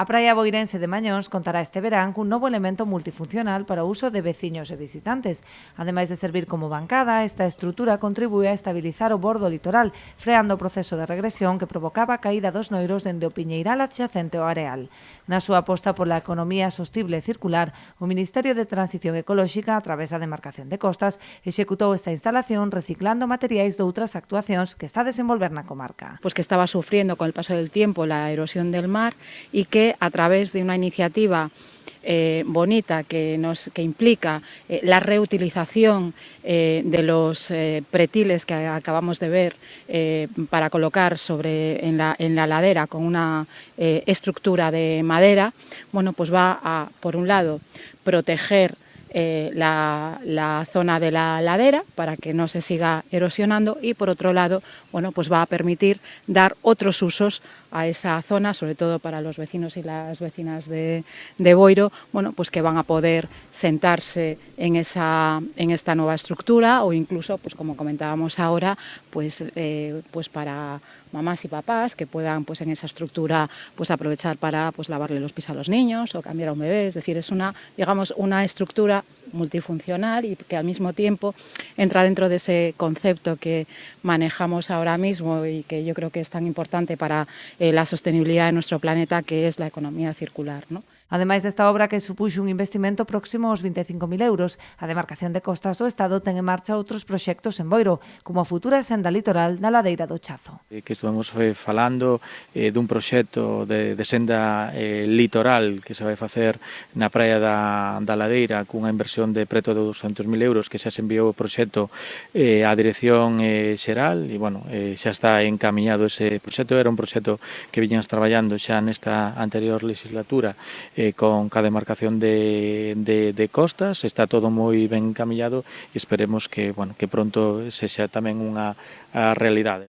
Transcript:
A praia boirense de Mañóns contará este verán cun novo elemento multifuncional para o uso de veciños e visitantes. Ademais de servir como bancada, esta estrutura contribúe a estabilizar o bordo litoral, freando o proceso de regresión que provocaba a caída dos noiros dende o Piñeiral adxacente ao areal. Na súa aposta pola economía sostible e circular, o Ministerio de Transición Ecolóxica, a través da demarcación de costas, executou esta instalación reciclando materiais de outras actuacións que está a desenvolver na comarca. Pues que estaba sufriendo con el paso del tiempo la erosión del mar y que a través de una iniciativa bonita que implica la reutilización de los pretiles que acabamos de ver para colocar en la ladera con una estructura de madera, bueno, pues va a, por un lado, proteger la zona de la ladera para que no se siga erosionando y por otro lado, bueno, pues va a permitir dar otros usos a esa zona, sobre todo para los vecinos y las vecinas de Boiro, bueno, pues que van a poder sentarse en esta nueva estructura o incluso, pues como comentábamos ahora, pues para mamás y papás que puedan pues en esa estructura pues aprovechar para pues lavarle los pies a los niños o cambiar a un bebé, es decir, es una estructura multifuncional y que al mismo tiempo entra dentro de ese concepto que manejamos ahora mismo y que yo creo que es tan importante para la sostenibilidad de nuestro planeta, que es la economía circular, ¿no? Ademais desta obra que supuxo un investimento próximo aos 25.000 euros, a demarcación de costas do Estado ten en marcha outros proxectos en Boiro, como a futura senda litoral na ladeira do Chazo. Que estuvemos falando dun proxecto de senda litoral que se vai facer na praia da ladeira cunha inversión de preto de 200.000 euros que xa se enviou o proxecto á dirección xeral e, bueno, xa está encamiñado ese proxecto. Era un proxecto que viñamos traballando xa nesta anterior legislatura con cada demarcación de costas, está todo moi ben encaminhado e esperemos que, bueno, que pronto sexa tamén unha realidade.